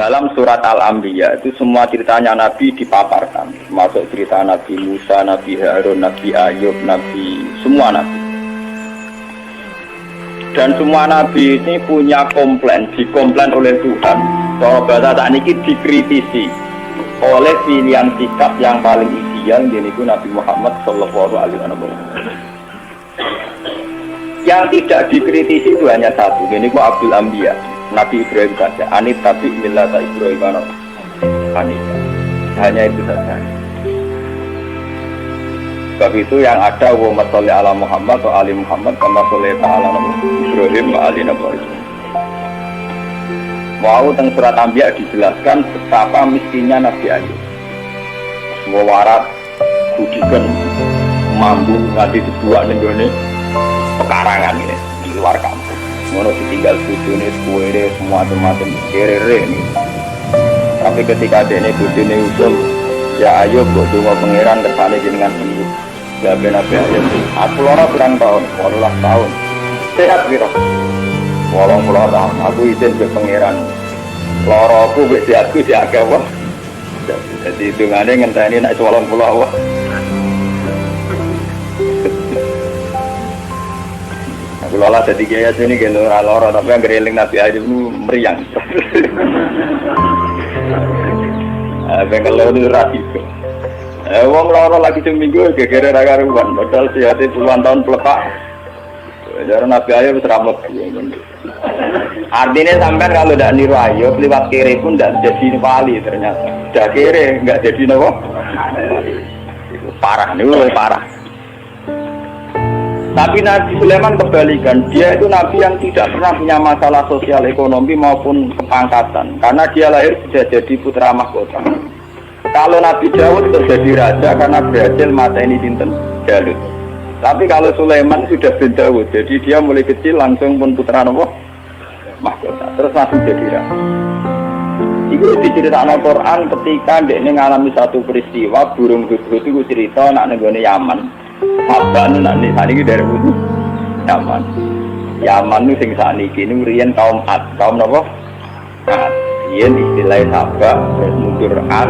Dalam surat Al-Anbiya itu semua ceritanya Nabi dipaparkan, termasuk cerita Nabi Musa, Nabi Harun, Nabi Ayub, Nabi semua Nabi. Dan semua Nabi ini punya komplain, dikomplain oleh Tuhan. Kalau bahasa saat ini dikritisi oleh pilihan sikap yang paling ideal, yaitu Nabi Muhammad Sallallahu Alaihi Wasallam. Yang tidak dikritisi itu hanya satu, yaitu Abdul Anbiya. Nabi Ibrahim saja, anit tapi millata Ibrahim anit. Hanya itu saja. Sebab itu yang ada wa sholli ala Muhammad wa ali Muhammad kama sholli ala Ibrahim wa ali Ibrahim. Mau teng surat Anbiya dijelaskan betapa miskinnya Nabi Ayub. Semua warat budikan mampu nanti dibuat nenggone pekarangan ini di luar kampung. Ngono ditinggal bojone kuwere semua macam kere ini. Tapi ketika dene bojone usul, ya ayo mbok donga pangeran kersane jenengan sembuh. Ya ben Nabi Ayub, aku lara pirang tahun, 18 tahun. Sehat piro? 80 tahun. Aku izin ke pangeran. Lara aku wis sehatku diagak wae. Jadi hitungane ngenteni nek 80 wae. Lola jadi gaya sini gitu alora tapi yang gereling Nabi Ayub itu meriang. Bengkel itu rapi. Wong loro lagi seminggu gegere ra karuan modal sehati puluhan tahun pelepak. Jadi Nabi Ayub seramet. Artinya sampean kalau tidak niru Ayub lewat kiri pun tidak jadi wali ternyata. Sudah kiri enggak jadi nopo. Parah nih, parah. Tapi Nabi Sulaiman kebalikan, dia itu Nabi yang tidak pernah punya masalah sosial ekonomi maupun kepangkatan, karena dia lahir sudah jadi putra mahkota. Kalau Nabi Daud terjadi raja karena berhasil mateni sinten Jalut. Tapi kalau Sulaiman sudah bin Daud, jadi dia mulai kecil langsung pun putra mahkota, terus langsung jadi raja. Itu diceritakan Al-Quran ketika dia mengalami satu peristiwa burung hudhud itu cerita nak nenggone Yaman. Saban nanti saat ini dari butuh Yaman. Yaman itu sing saat ini riyen kaum Ad, kaum apa? Ad. Riyen istilahnya Sabah, terus mundur Ad.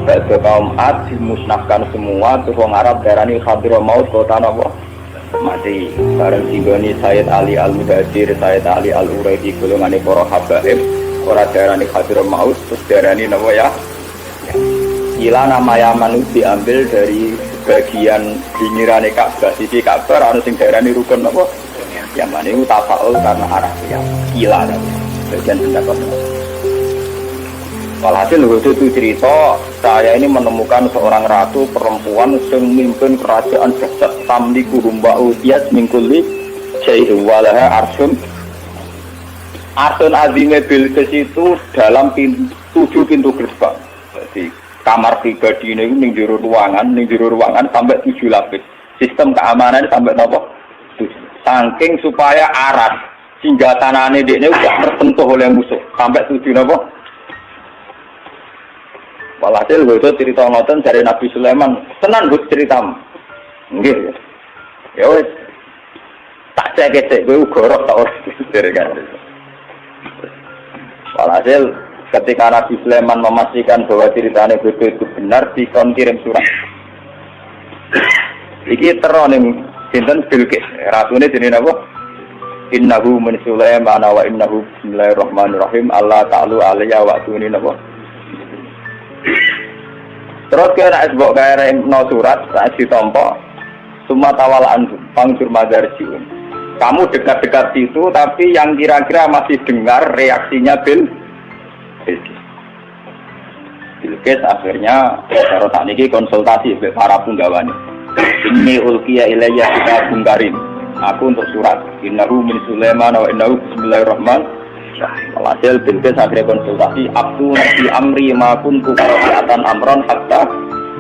Bagi kaum Ad dimusnahkan semua. Terus orang Arab darani Hadramaut kota apa? Mati. Bareng singgoni Sayyid Ali Al-Muhajir, Sayyid Ali Al-Uraidi golongan para habaib. Orang darani Hadramaut, terus darani apa ya? Gila nama Yaman itu diambil dari bagian pinggiran Ka'bah, sisi Ka'bah anu sing daerah rukun apa? Yaman itu tafaul karena arah yang gila kan. Bagian pendapat. Walhasil itu cerita, saya ini menemukan seorang ratu perempuan yang memimpin kerajaan dahsyat tamliku rumba'u tiyas min kulli syai'in walaha arsyun. Arsyun azime Bilqis itu dalam 7 pintu gerbang. Jadi kamar pribadi ini ning jero ruangan sampai 7 lapis. Sistem keamanan sampai napa? 7. Saking supaya aras hingga tanahane dekne udah tersentuh oleh musuh sampai 7 napa? Walhasil itu cerita ngoten dari Nabi Sulaiman, tenan Gus ceritamu. Nggih. Ya wis. Tak cek-cek kowe gorok tak ora kan. Walhasil ketika Nabi Sulaiman memastikan bahwa ceritanya itu benar, dikon kirim surat. Iki teroning sinten Bilqis, rasune jenenge napa? Innahu min Sulaiman wa innahu bismillahirrahmanirrahim. Allah ta'ala alayya wa tuni napa? Terus kira esbok kaya no surat saat ditompo summa tawalaan panggur madarjiun. Kamu dekat-dekat situ tapi yang kira-kira masih dengar reaksinya Bilqis akhirnya kalau tak niki konsultasi dengan para punggawa ini. Ini ulkiya ilayya kitabun karim. Aku untuk surat. Innahu min Sulaiman wa innahu bismillahirrahmanirrahim. Walhasil Bilqis akhirnya konsultasi. Abtuni fi amri ma kuntu qati'atan amran hatta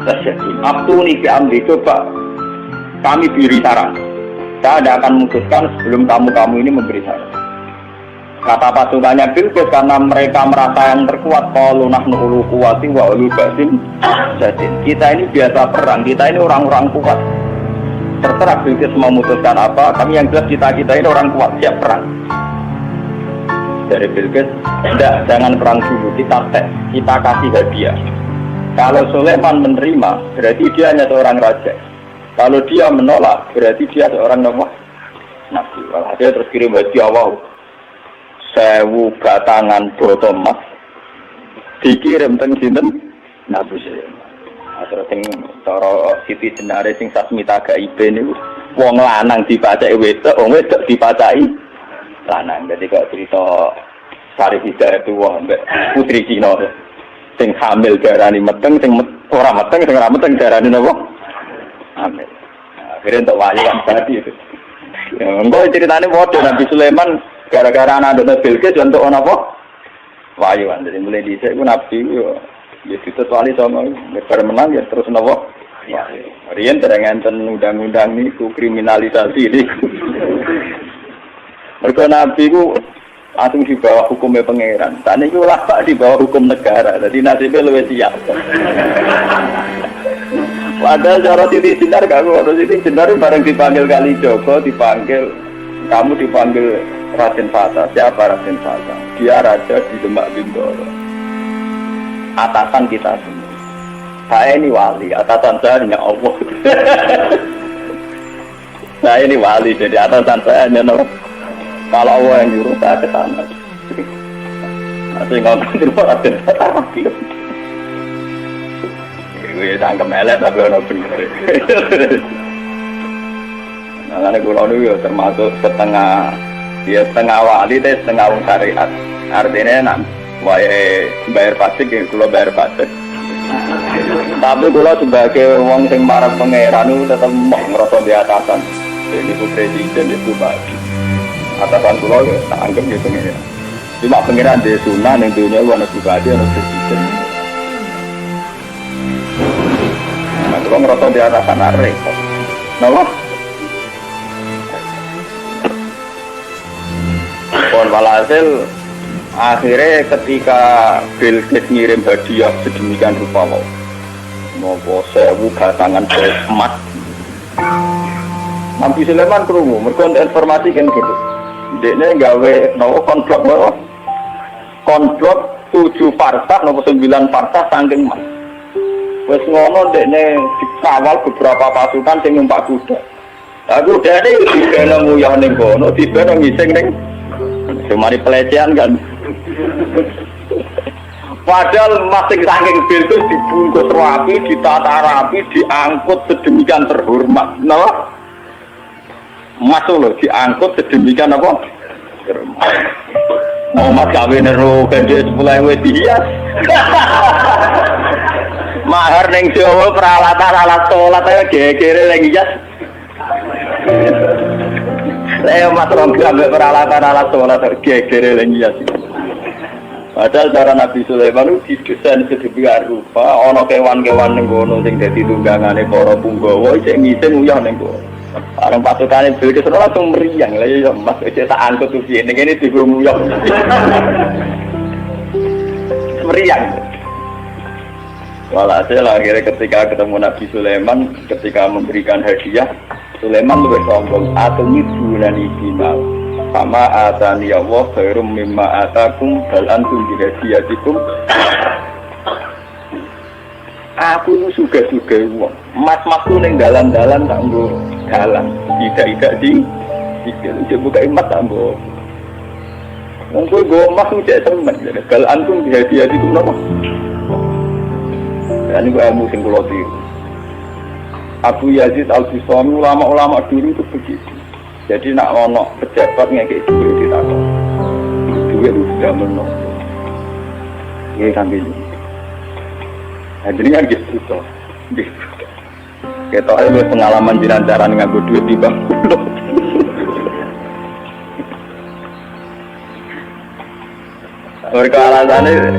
tasyaki. Abtuni fi amri, coba kami beri saran. Saya tidak akan memutuskan sebelum kamu ini memberi saran. Kata pasukannya Bilqis karena mereka merasa yang terkuat, qalu nahnu ulu quwwati wa ulu ba'sin jadin. Kita ini biasa perang, kita ini orang-orang kuat. Terserah Bilqis memutuskan apa, kami yang jelas kita ini orang kuat siap perang. dari Bilqis, tidak, jangan perang dulu, kita tes, kita kasih hadiah. Kalau Sulaiman menerima, berarti dia hanya seorang raja. Kalau dia menolak, berarti dia seorang nabi. Dia terus kirim hadiah, wow, 1000 batangan botol emas dikirim teng sinten Nabi Sulaiman. Terus sing cara Siti Jenare sing Sasmita Gaibe niku wong lanang dipacaki wedok, wong wedok dipacaki lanang. Dadi kok cerita Sarif Hidayatullah mbek putri Cina sing hamil darani meteng, sing ora meteng, sing ora meteng darani napa? Hamil. Akhirnya untuk wali kan tadi itu. Enggak ceritanya bodoh Nabi Sulaiman gara-gara anak Nabi Bilqis untuk apa? Wali kan. Jadi mulai di saya pun Nabi ya itu wali sama lebar menang ya terus napa? Rian terang-terang undang-undang niku kriminalisasi niku. Mergo Nabi ku langsung di bawah hukumnya pangeran. Tadi itu ulama di bawah hukum negara. Jadi nasibnya lebih siap. Padahal cara Siti Jenar kamu, Siti Jenar bareng dipanggil Kalijogo, dipanggil kamu dipanggil Raden Fata. Siapa Raden Fata? Dia raja di Demak Bintoro. Atasan kita semua. Saya ini wali, atasan saya hanya Allah. Saya ini wali, jadi atasan saya hanya Allah. Kalau Allah yang nyuruh saya ke sana. Masih ngomong di luar Raden Fata lagi. Gue tangkem elek tapi ono bener. Nah, kula niku termasuk setengah wali deh, setengah wong syariat. Artinya wae bayar pajak ya kula bayar pajak. Tapi kula sebagai wong sing marang pangeran niku tetep ngrasa di atasan. Jadi ku presiden itu bagi. Atasan kula ya tak anggap ya pangeran. Cuma pangeran di sunah ning dunya ana pribadi ana presiden. Kalau ngerasa di atasan repot, kenapa? Pon walhasil akhirnya ketika Bilqis ngirim hadiah sedemikian rupa mau 1000 batangan emas, Nabi Sulaiman krungu, mergo informasi kan gitu. Dekne gawe konblok 7 farsah nopo 9 farsah saking emas. Wes ngono dekne dikawal beberapa pasukan sing numpak kuda. Aku dene dibena nguyah ning kono, dibena ngising ning semari pelecehan kan. Padahal masing saking Bilqis dibungkus rapi, ditata rapi, diangkut sedemikian terhormat. Napa? Masuk lho diangkut sedemikian apa? Terhormat. Muhammad kawin ro gede 10.000 dihias. Mahar ning Jawa peralatan alat salat ae gegere lagi jas. Saya matur ambek peralatan alat salat gegere lagi jas. Padahal cara Nabi Sulaiman itu didesain sedemikian rupa, ana kewan-kewan ning kono sing dadi tunggangane para punggawa sing ngising uyah ning kono. Bareng pasukane Bilqis langsung meriang. Lah ya Mas tak angkut tuh piye ning kene digumuyok. Meriang. Walhasil akhirnya ketika ketemu Nabi Sulaiman, ketika memberikan hadiah, Sulaiman lebih sombong. Atumi dunani final, sama atani Allah khairum mimma atakum bal antum bihadiyatikum. Aku nu suga-suga wong. Mas-masku ning dalan-dalan tak nggo dalan. Tidak di buka emas tak nggo. Wong kowe nggo emas cek temen. Bal antum bihadiyatikum napa? Ini gue ilmu sing kula tiru. Abu Yazid Al-Bustami ulama-ulama dulu itu begitu. Jadi nak ono pejabat ngekek duit ditakon. Duit itu sudah menol. Ini kan gini. Nah jadi kan gitu toh. Kita ada pengalaman jalan-jalan nganggo duit di bank. Mereka alasannya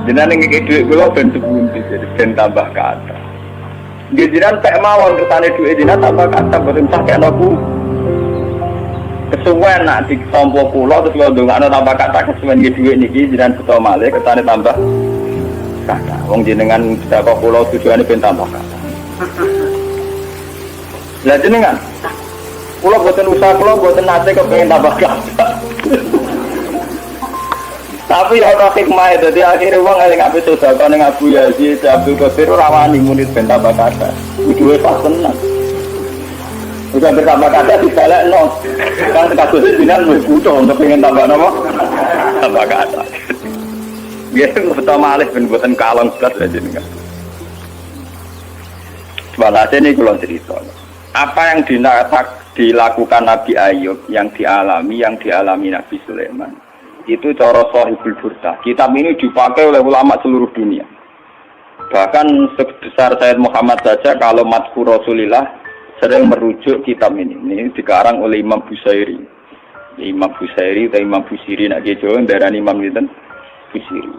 jenengan ngekek duit kula ben sepundi jadi ben tambah kata. Nggih jenengan tak mawon kersane duit jenengan tambah kata boten sak aku. Kesuwen nak ditampa kula terus kula ndongakno tambah kata kesuwen nggih duit niki jenengan beto malih kersane tambah kata. Wong jenengan sedekah kula tujuane ben tambah kata. Lah jenengan kula boten usaha kula boten nate kepengin tambah kata. Tapi ya ora hikmah dadi akhire wong eling apik sedekah ning Abu Yazid, Abdul Qadir ora wani muni ben tambah kata. Duwe pas tenan. Udah bertambah kata dibalekno. Kan kasus dinan wis butuh untuk pengen tambah napa? Tambah kata. Nggih, pertama alih ben boten kalong blas aja niku. Walhasil ini kalau cerita, apa yang dilakukan Nabi Ayub, yang dialami Nabi Sulaiman, itu cara Shahibul Burdah. Kitab ini dipakai oleh ulama seluruh dunia. Bahkan sebesar Sayyid Muhammad saja, kalau Madhur Rasulillah sering merujuk kitab ini. Ini dikarang oleh Imam Busairi. Imam Busairi atau Imam Busiri, nak Jawa, daerah Imam Busiri.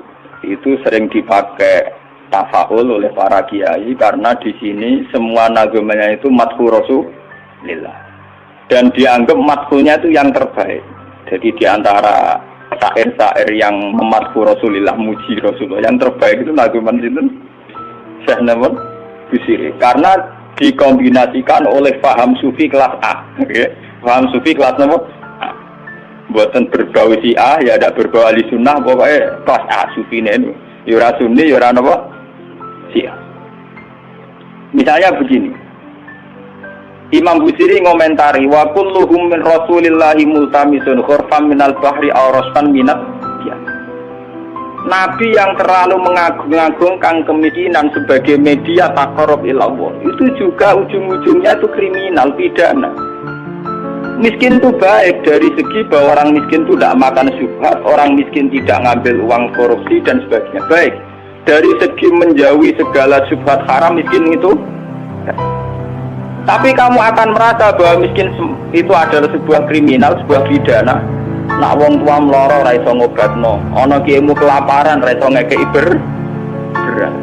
Itu sering dipakai tafaul oleh para kiai karena di sini semua nagamanya itu madhur Rasulillah dan dianggap madhurnya itu yang terbaik. Jadi di antara syair-syair yang memadhur Rasulillah, muji Rasulullah, yang terbaik itu nagaman itu Syekh Nawawi Busiri karena dikombinasikan oleh paham sufi kelas A. Okay? Paham sufi kelas nomor A. Buatan berbau si A ya ada berbau ahli sunnah, pokoknya kelas A sufi ini yura sunni yura apa Sia. Misalnya begini, Imam Busiri ngomentari wa kulluhum min Rasulillahi multamisun khurfam minal bahri aw rasfan minat ya. Nabi yang terlalu mengagung-agungkan kemiskinan sebagai media taqarrub ila Allah itu juga ujung-ujungnya itu kriminal, pidana. Miskin itu baik dari segi bahwa orang miskin itu tidak makan syubhat, orang miskin tidak ngambil uang korupsi dan sebagainya, baik. Dari segi menjauhi segala syubhat haram, miskin itu. Tapi kamu akan merasa bahwa miskin itu adalah sebuah kriminal, sebuah pidana. Nak wong tua mloro ra iso ngobatno, ana kiaimu kelaparan ra iso ngekeki beras.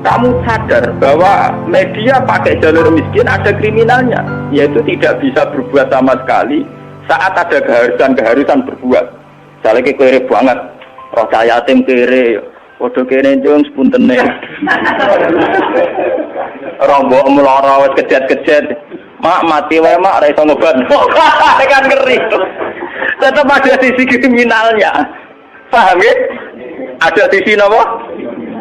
Kamu sadar bahwa media pakai jalur miskin ada kriminalnya, yaitu tidak bisa berbuat sama sekali saat ada keharusan berbuat. Misalnya kere banget, roh cah yatim kere, podo kene jong sepuntene. Rombok meloro wis kejet-kejet. Mak mati wae mak ra iso ngobatno. Kan ngeri. Tetap ada sisi kriminalnya. Paham ya? Ada sisi apa?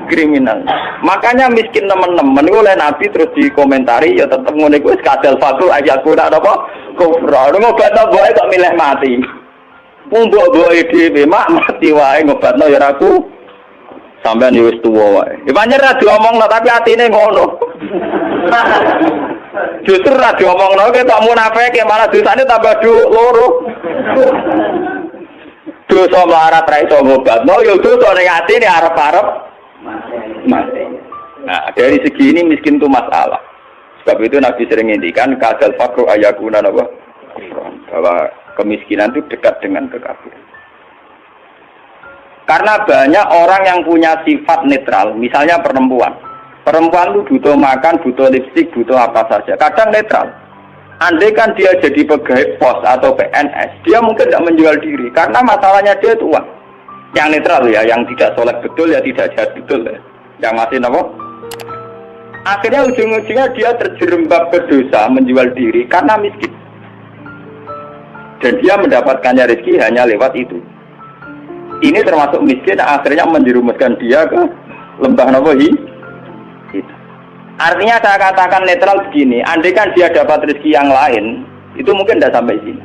Kriminal. Makanya miskin teman-teman itu oleh Nabi terus dikomentari ya tetap ngono iku wis kadal fakru ayaku nak apa? Kufra. Ngobatno boe kok milih mati. Wong mbok-mboke dhewe mak mati wae ngobatno ya aku. Sampeyan wis tuwa wae. Ya pancen ra diomongno tapi atine ngono. Justru ra diomongno ketok munafik malah dosane tambah loro. Dosa melarat ra iso ngobatno ya dosa ning atine arep-arep mati. Nah, dari segi ini miskin itu masalah. Sebab itu Nabi sering ngendikan kadal fakru ayakuna apa? Bahwa kemiskinan itu dekat dengan kekafiran. Karena banyak orang yang punya sifat netral, misalnya perempuan. Perempuan itu butuh makan, butuh lipstik, butuh apa saja. Kadang netral. Andai kan dia jadi pegawai pos atau PNS, dia mungkin tidak menjual diri. Karena masalahnya dia itu uang. Yang netral ya, yang tidak soleh betul ya tidak jahat betul ya. Yang masih apa? Akhirnya ujung-ujungnya dia terjerembab ke dosa menjual diri karena miskin. Dan dia mendapatkannya rezeki hanya lewat itu. Ini termasuk miskin, akhirnya menjerumuskan dia ke lembah nawahi. Artinya saya katakan netral begini, andai kan dia dapat rezeki yang lain, itu mungkin tidak sampai sini.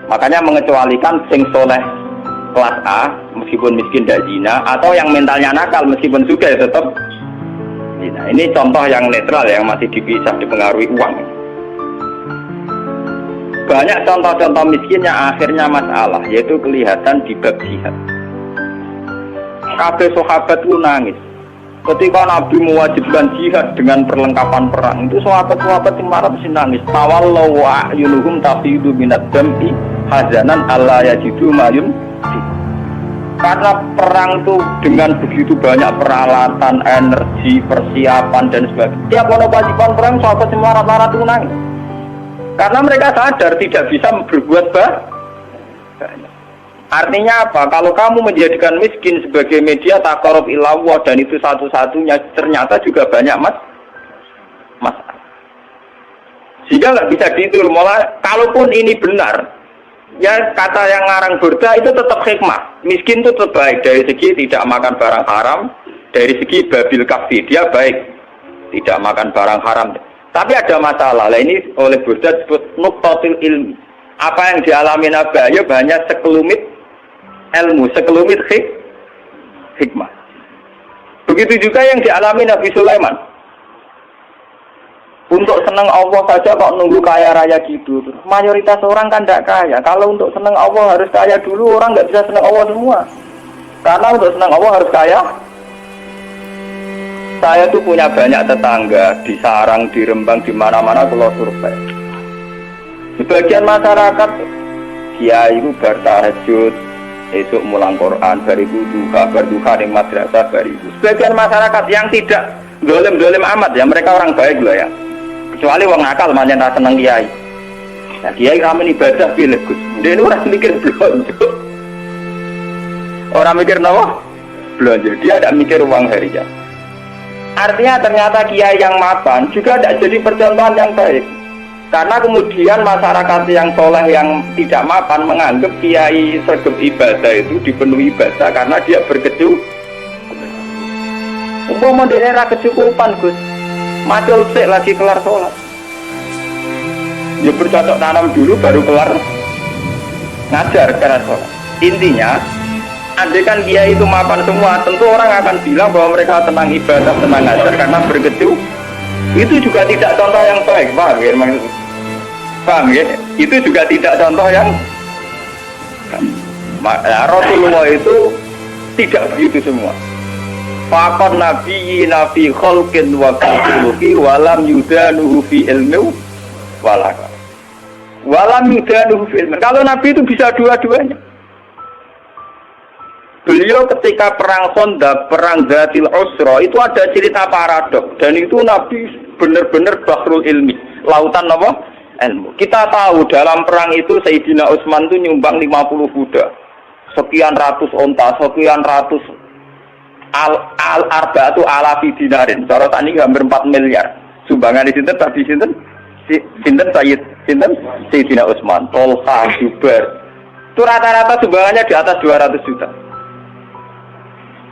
Makanya mengecualikan sing soleh kelas A, meskipun miskin tidak zina, atau yang mentalnya nakal meskipun juga ya tetap zina. Ini contoh yang netral yang masih dipisah dipengaruhi uang. Banyak contoh-contoh miskin yang akhirnya masalah, yaitu kelihatan di bab jihad. Kabeh sahabat itu nangis ketika Nabi mewajibkan jihad dengan perlengkapan perang. Itu sahabat-sahabat yang marah mesti nangis. Tawallahu a'yunuhum tafidu minad dam'i hazanan alla yajidu mayun. Karena perang itu dengan begitu banyak peralatan, energi, persiapan dan sebagainya. Tiap kewajiban perang sahabat yang marah-marah itu nangis. Karena mereka sadar tidak bisa berbuat banyak. Artinya apa? Kalau kamu menjadikan miskin sebagai media taqarrub ila Allah dan itu satu-satunya, ternyata juga banyak masalah. Sehingga nggak bisa dihitung. Malah kalaupun ini benar, Ya kata yang ngarang Burda itu tetap hikmah. Miskin itu tetap baik dari segi tidak makan barang haram, dari segi babil kafi dia baik, tidak makan barang haram. Tapi ada masalah. Lah ini oleh Burda disebut nuqtatul ilmi. Apa yang dialami Nabi Ayub hanya sekelumit ilmu, sekelumit hikmah. Begitu juga yang dialami Nabi Sulaiman. Untuk senang Allah saja kok nunggu kaya raya gitu. Mayoritas orang kan tidak kaya. Kalau untuk senang Allah harus kaya dulu, orang nggak bisa senang Allah semua. Karena untuk senang Allah harus kaya. Saya tuh punya banyak tetangga di Sarang, di Rembang, di mana-mana kalau survei. Sebagian masyarakat, kiai itu bertahajud, esok mulang Quran, bariku berduha di madrasah bariku. Sebagian masyarakat yang tidak dolim amat ya, mereka orang baik loh ya. Kecuali wong nakal manjen ra seneng kiai. Nah, kiai ramen ibadah pilih Gus. Dia ini orang mikir belanja. Orang mikir napa? Belanja. Dia tidak mikir uang harian. Artinya ternyata kiai yang mapan juga tidak jadi percontohan yang baik. Karena kemudian masyarakat yang soleh yang tidak mapan menganggap kiai sergap ibadah itu dipenuhi ibadah karena dia berkecukupan. Umpama dia ra kecukupan Gus. Macul sik lagi kelar sholat. Ya bercocok tanam dulu baru kelar ngajar kelar sholat. Intinya, andai kan dia itu mapan semua, tentu orang akan bilang bahwa mereka tenang ibadah, tenang ngajar karena berkecu. Itu juga tidak contoh yang baik, paham ya? Paham ya? Itu juga tidak contoh yang Rasulullah itu tidak begitu semua. Fakor nabi kholkin wa khuluqi walam yudanuhu fi ilmu walaka. Walam yudanuhu fi ilmu. Kalau nabi itu bisa dua-duanya. Beliau ketika perang Khandaq, perang Dzatil Usra itu ada cerita paradok dan itu nabi benar-benar bahrul ilmi, lautan apa? Ilmu. Kita tahu dalam perang itu Sayyidina Utsman itu nyumbang 50 kuda. Sekian ratus onta, sekian ratus al-arba'atu alafi dinarin. Cara tadi hampir 4 miliar. Sumbangan di sinten tadi sinten Sayyidina Utsman, Tolha, Zubair. Itu rata-rata sumbangannya di atas 200 juta.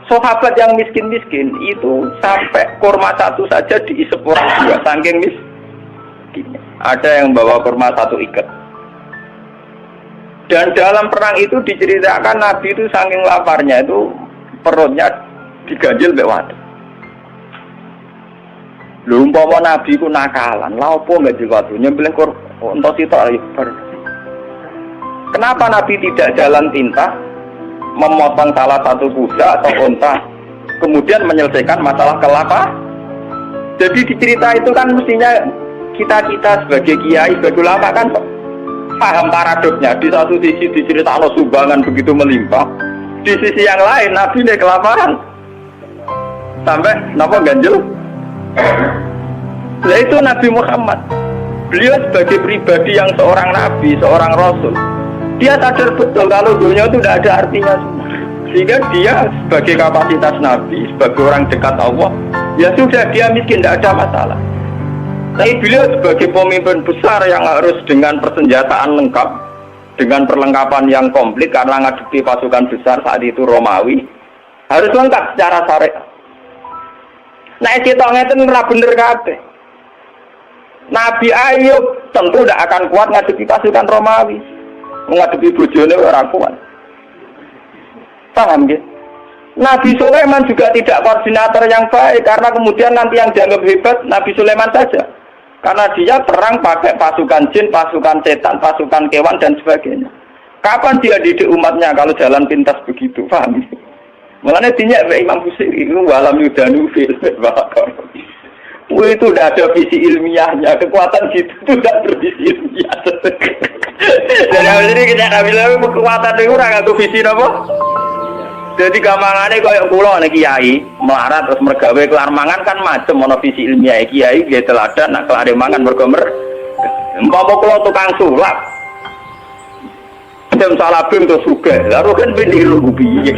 Sahabat yang miskin-miskin itu sampai kurma satu saja diisep orang dua, saking miskin. Ada yang bawa kurma satu ikat. Dan dalam perang itu diceritakan Nabi itu saking laparnya itu perutnya diganjil mbek wadon. Lho umpama Nabi ku nakalan, lha opo ganjil wadon nyembelih unta sitok bar. Kenapa Nabi tidak jalan tinta memotong salah satu kuda atau unta kemudian menyelesaikan masalah kelapa? Jadi dicerita itu kan mestinya kita sebagai kiai, sebagai ulama kan paham paradoksnya. Di satu sisi diceritakan sumbangan begitu melimpah, di sisi yang lain Nabi ini kelaparan sampai napa ganjel. Nah itu Nabi Muhammad. Beliau sebagai pribadi yang seorang nabi, seorang rasul, dia sadar betul kalau dunia itu tidak ada artinya semua. Sehingga dia sebagai kapasitas nabi, sebagai orang dekat Allah, ya sudah dia miskin, tidak ada masalah. Tapi beliau sebagai pemimpin besar yang harus dengan persenjataan lengkap, dengan perlengkapan yang komplit karena ngadepi pasukan besar saat itu Romawi, harus lengkap secara syariat. Nah, kita ngeten ora bener kabeh. Nabi Ayub tentu tidak akan kuat ngadepi pasukan Romawi. Ngadepi bojone ora kuat. Paham nggih? Nabi Sulaiman juga tidak koordinator yang baik karena kemudian nanti yang dianggap hebat Nabi Sulaiman saja. Karena dia perang pakai pasukan jin, pasukan setan, pasukan kewan dan sebagainya. Kapan dia didik umatnya kalau jalan pintas begitu? Paham? Mulanya dinyak Imam Busiri itu walam yudanu fil bakar. Itu udah ada visi ilmiahnya, kekuatan gitu itu tidak bervisi ilmiah. Jadi kita bilang kekuatan itu orang atau visi apa? Jadi gampangannya kayak pulau nih kiai melarat terus mergawe kelar mangan kan macam mono visi ilmiah kiai dia teladan nak kelar mangan bergomer. Empama pulau tukang sulap. Jam salah bim terus juga, lalu kan pendiru piye.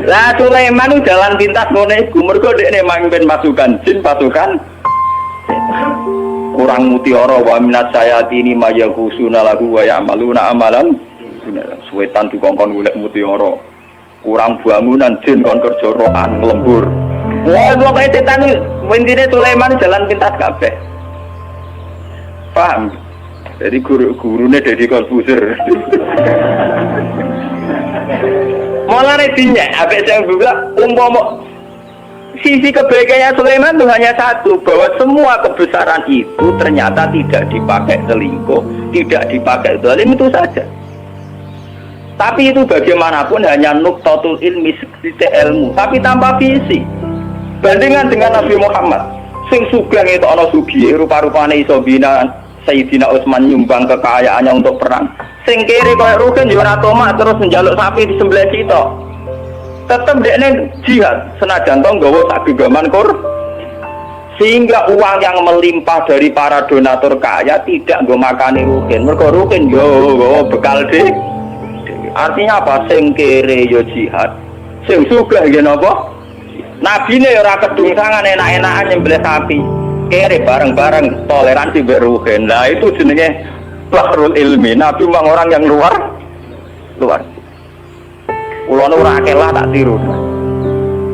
Lah Sulaiman itu jalan pintas ngono iku, mergo dekne mangpen pasukan jin, pasukan kurang mutiara wa minat sayatini mayaghusuna lahu wa ya'maluna amalan suwetan dikongkon golek mutiara kurang bangunan jin kon kerja rokan lembur wah pokoke setan intine Sulaiman jalan pintas kabeh paham jadi gurune Deddy Corbuzier mulane dinyak ape sing bilang umpama sisi kebaikannya Sulaiman itu hanya satu, bahwa semua kebesaran itu ternyata tidak dipakai selingkuh, tidak dipakai zalim, itu saja. Tapi itu bagaimanapun hanya nuktatul ilmi, sedikit ilmu, tapi tanpa visi. Bandingan dengan Nabi Muhammad, sing sugeng itu ana sugih, rupa-rupane iso bina Sayyidina Utsman nyumbang kekayaannya untuk perang. Sing kiri koyo Rugen yo ora tomak terus njaluk sapi di sebelah kita. Tetap dekne jihad senajan tong nggawa sak gegaman kur sehingga uang yang melimpah dari para donatur kaya tidak nggo makani Rugen mergo Rugen yo bekal dhewe artinya apa sing kere yo jihad sing sugih yen apa nabine ora kedungsangan enak-enakan nyembelih sapi kere bareng-bareng toleransi mbek Rugen lah itu jenenge bahrul ilmi nabi memang orang yang luar Kulo nu ora akeh lah tak tiru.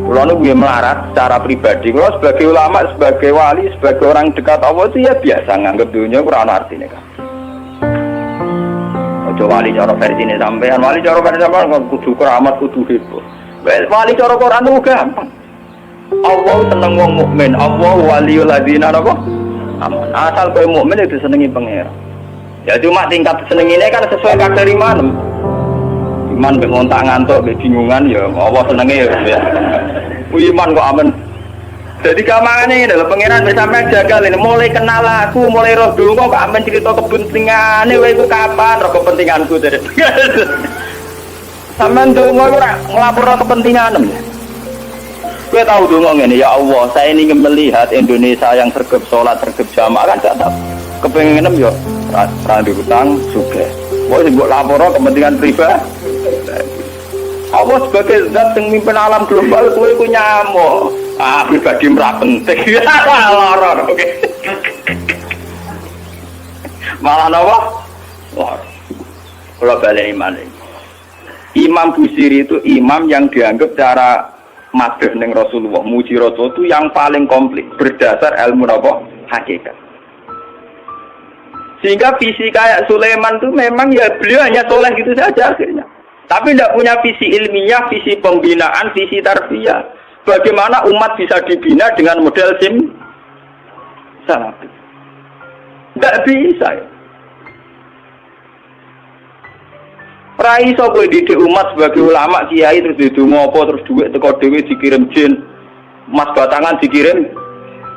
Kulo nu nggih melarat secara pribadi. Kulo sebagai ulama, sebagai wali, sebagai orang dekat Allah itu ya biasa nganggep dunia ora ana artine kan. Ojo wali cara versine sampean, wali cara versine sampean kudu keramat, kudu heboh. Wali cara Quran itu gampang. Allah seneng wong mukmin, Allah waliyul ladzina apa? Aman. Asal kowe mukmin itu disenengi pangeran. Ya cuma tingkat senengine kan sesuai kadar iman. Iman mbek ngontak ngantuk mbek bingungan ya Allah senenge ya. Iman kok aman. Jadi kamangane ngene lho pangeran wis sampean jagal ini mulai kenal aku, mulai roh donga kok amen cerita kepentingane kowe iku kapan roh kepentinganku dari. Sampeyan donga ora nglapurno kepentinganem. Kowe tahu donga ngene ya Allah, saya ingin melihat Indonesia yang sergap salat, sergap jamaah kan tak kepenginem yo ra diutang sugih. Kok sing mbok laporno kepentingan pribadi. Allah sebagai zat yang mimpin alam global kowe iku nyamuk. Pribadi ora penting. Loror. Oke. Malah napa? Wah. Kalau balik iman. Imam Busiri itu imam yang dianggap cara madheh ning Rasulullah, muji Rasul itu yang paling komplit berdasar ilmu napa? Hakikat. Sehingga visi kayak Sulaiman itu memang ya beliau hanya soleh gitu saja akhirnya. Tapi tidak punya visi ilmiah, visi pembinaan, visi tarbiyah. Bagaimana umat bisa dibina dengan model salafi? Tidak bisa ya. Rai so kowe didik umat sebagai ulama kiai terus didonga apa terus duit teko dhewe dikirim jin. Mas batangan dikirim.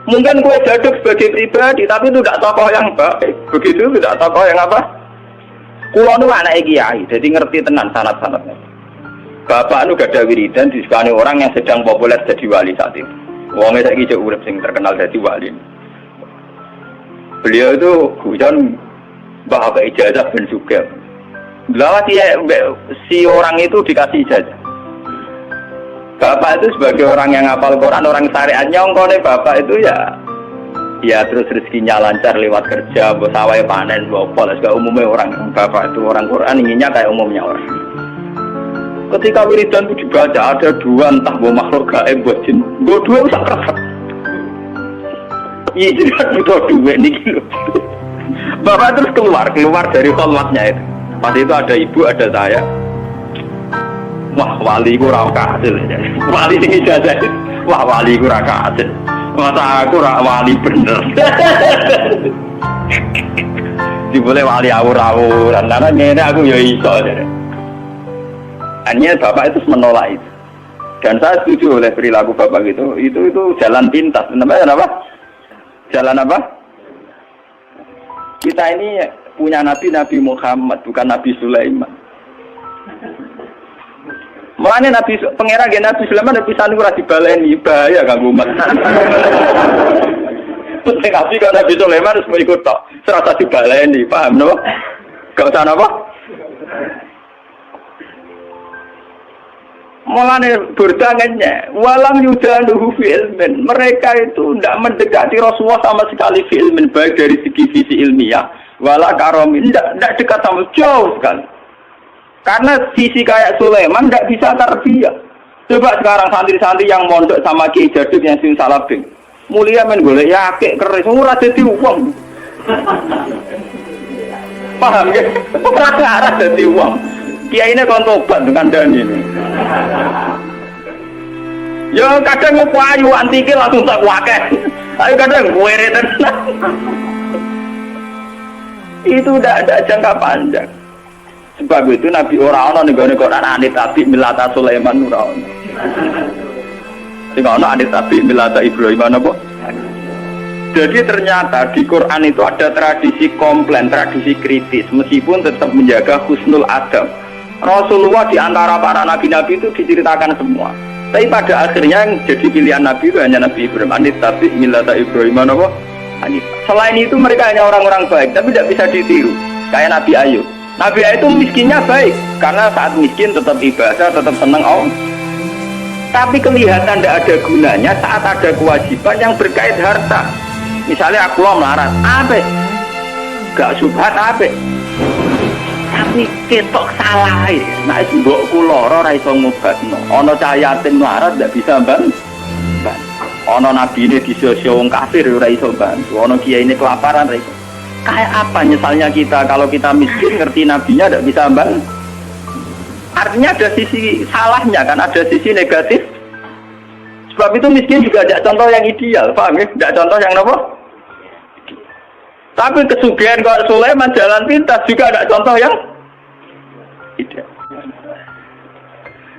Mungkin kowe jaduk sebagai pribadi tapi itu tidak tokoh yang baik. Begitu tidak tokoh yang apa? Kulo nu anake kiai, jadi ngerti tenan sanad-sanadnya. Bapak nu gada wiridan disukani orang yang sedang populer jadi wali saat itu. Wonge saiki cek urip sing terkenal jadi wali. Beliau itu guyon bapak ijazah ben sugih. Lawat si orang itu dikasih ijazah. Bapak itu sebagai orang yang hafal Quran, orang syariat nyongkone bapak itu ya terus rezekinya lancar lewat kerja, bos sawah panen, bopol, segala umumnya orang bapak itu orang Quran inginnya kayak umumnya orang. Ketika wiridan itu dibaca ada dua entah buah makhluk gaib buat jin, dua usah kerasa. Iya jadi butuh dua nih gitu. Bapak terus keluar dari kholwatnya itu. Pas itu ada ibu, ada saya. Wah wali ku ra kasil. Wali sing ijazah. Wah wali ku ra kasil. Masa aku ra wali bener. Dibole wali awur-awuran. Karena ngene aku ya iso. Hanya bapak itu menolak itu. Dan saya setuju oleh perilaku bapak itu jalan pintas. Namanya apa? Jalan apa? Kita ini punya Nabi Muhammad, bukan Nabi Sulaiman. Mulane Nabi pangeran gen Nabi Sulaiman Nabi Sanu ora dibaleni, bahaya kanggo umat. Terus Nabi kan Nabi Sulaiman harus ikut tok, serasa dibaleni, paham napa? Gak usah napa? Mulane berdangannya walam yudaluhu fi ilmin. Mereka itu tidak mendekati Rasulullah sama sekali fi ilmin, baik dari segi visi ilmiah wala karomin, tidak dekat sama, jauh sekali. Karena sisi kayak Sulaiman tidak bisa tarbiyah. Coba sekarang santri-santri yang mondok sama Kiai Jaduk yang sing salabing, mulia men golek yakek keris ora dadi wong. Paham ya? Ora dadi wong. Kiai ini kon tobat dengan Dani ini. Ya kadang ngupayu antike langsung tak wakeh. Ayo kadang kuwere tenan. Itu udah ada jangka panjang. Sebab itu Nabi ora ana ning gone Quran anit tapi milata Sulaiman ora ana. Sing ana anit tapi milata Ibrahim apa? Jadi ternyata di Quran itu ada tradisi komplain, tradisi kritis, meskipun tetap menjaga husnul adab. Rasulullah di antara para nabi-nabi itu diceritakan semua. Tapi pada akhirnya yang jadi pilihan Nabi itu hanya Nabi Ibrahim. Anit tapi milata Ibrahim apa? Anit. Selain itu mereka hanya orang-orang baik, tapi tidak bisa ditiru. Kayak Nabi Ayub. Nabi Ayub itu miskinnya baik, karena saat miskin tetap ibadah, tetap senang Allah. Tapi kelihatan tidak ada gunanya saat ada kewajiban yang berkait harta. Misalnya aku melarat, apa? Gak subhat apa? Tapi ketok salah. Nah, mbokku lara ora iso ngobatno. Ana cah yatim melarat ndak bisa bantu. Ana nabine disio-sio wong kafir ora iso bantu. Ana kiyaine kelaparan ora iso. Kayak apa misalnya kita kalau kita miskin ngerti nabinya ndak bisa bantu. Artinya ada sisi salahnya kan, ada sisi negatif. Sebab itu miskin juga ada contoh yang ideal, paham ya? Tidak contoh yang apa? Tapi kesugihan kalau Sulaiman jalan pintas juga ada contoh yang ideal.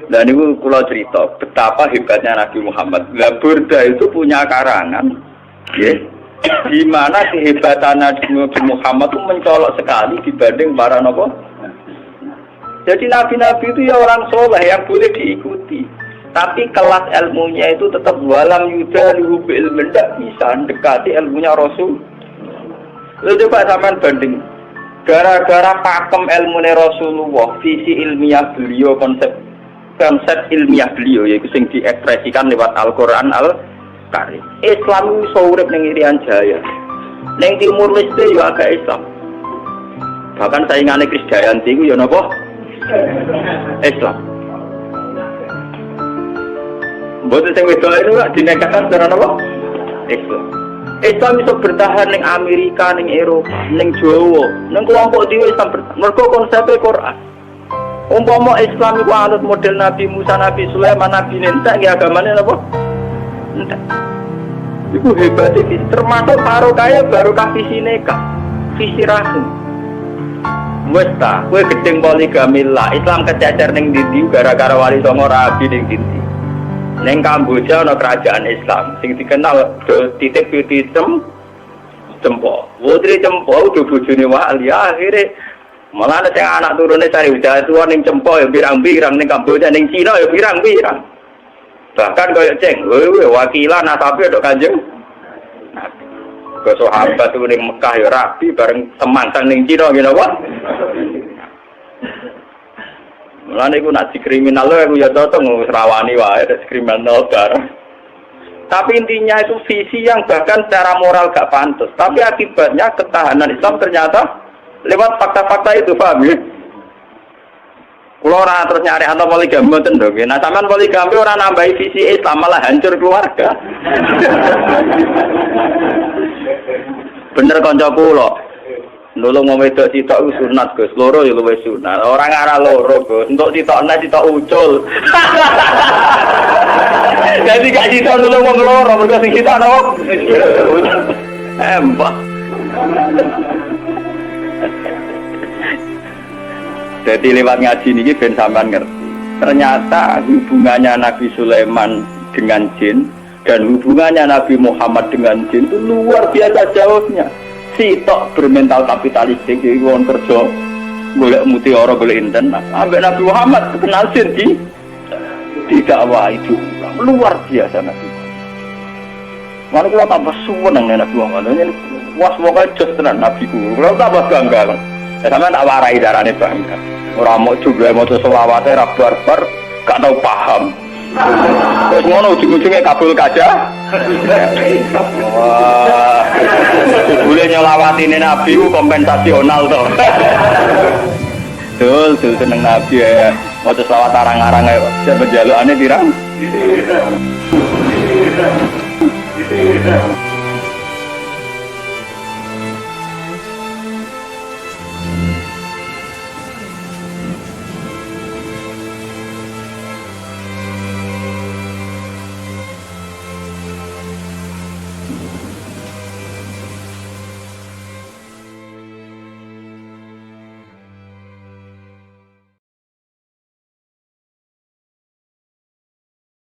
Dan itu kalau cerita betapa hebatnya Nabi Muhammad. Burda itu punya karangan, ya, di mana kehebatan Nabi Muhammad itu mencolok sekali dibanding para nabi. Jadi nabi-nabi itu ya orang soleh yang boleh diikuti. Tapi kelas ilmunya itu tetap walam yudaluhu bil ilmin, tidak bisa mendekati ilmunya Rasul. Lalu coba sampean banding. Gara-gara pakem ilmunya Rasulullah, visi ilmiah beliau, konsep ilmiah beliau yaitu yang diekspresikan lewat Al-Quran Al-Karim. Islam itu urip ning Irian Jaya. Ning Timur Leste juga agak Islam. Bahkan saingane Krisdayanti itu ya napa? Islam. Boten sing wedok itu gak dinekakan cara napa? Islam. Islam bisa bertahan ning Amerika, ning Eropa, ning Jawa, ning kelompok dhewe Islam bertahan. Mergo konsepnya Quran. Umpama Islam iku anut model Nabi Musa, Nabi Sulaiman, Nabi Nuh, nggih agamane napa? Entek. Iku hebat iki. Termasuk karo kaya baru visi nikah, visi rahim. Wes ta, kowe gedeng poligami lah. Islam kececer ning ndi gara-gara wali songo rabi ning ndi. Neng Kamboja ana kerajaan Islam sing dikenal titip Cempo. Putri Cempo udah bojone wali akhire malah sing anak turune cari udah tua ning Cempo ya pirang-pirang ning Kamboja ning Cina ya pirang-pirang. Bahkan koyo ceng, wakilan asape ndok Kanjeng Nabi. Ke sahabat tuh ning Mekah ya rabi bareng semangsan ning Cina ngene apa? Mulane iku nak dikriminal lho aku ya cocok ngrawani wae kriminal bar. Tapi intinya itu visi yang bahkan secara moral gak pantas. Tapi akibatnya ketahanan Islam ternyata lewat fakta-fakta itu, paham ya? Kulo ora terus nyari atau poligami mboten lho. Nah, sampean poligami ora nambahi visi Islam malah hancur keluarga. Bener kanca kula. Nulung mau wedok sitok sunat Gus, loro ya luwih sunat. Ora ngarah loro Gus, entuk sitok nes sitok ucul. Jadi gak sitok nulung wong loro, mergo sing sitok no. Mbah. Jadi lewat ngaji niki ben sampean ngerti. Ternyata hubungannya Nabi Sulaiman dengan jin dan hubungannya Nabi Muhammad dengan jin itu luar biasa jauhnya. Sitok bermental kapitalistik iki wong kerja golek mutiara golek inten ambek Nabi Muhammad kenal jin di dakwah itu luar biasa Nabi. Mana kula tambah suweneng Nabi Muhammad ini was pokoke jos tenan Nabi ku. Kula tambah bangga. Sampeyan tak warai darane bangga. Ora mau juga maca selawate ra barbar gak tahu paham. Terus ngono ujung-ujungnya kabul kaca. Wah, boleh nyelawatine Nabi ku kompensasional toh. Betul, seneng Nabi ya. Mau selawat arang-arang ayo. Siapa jalukane pirang?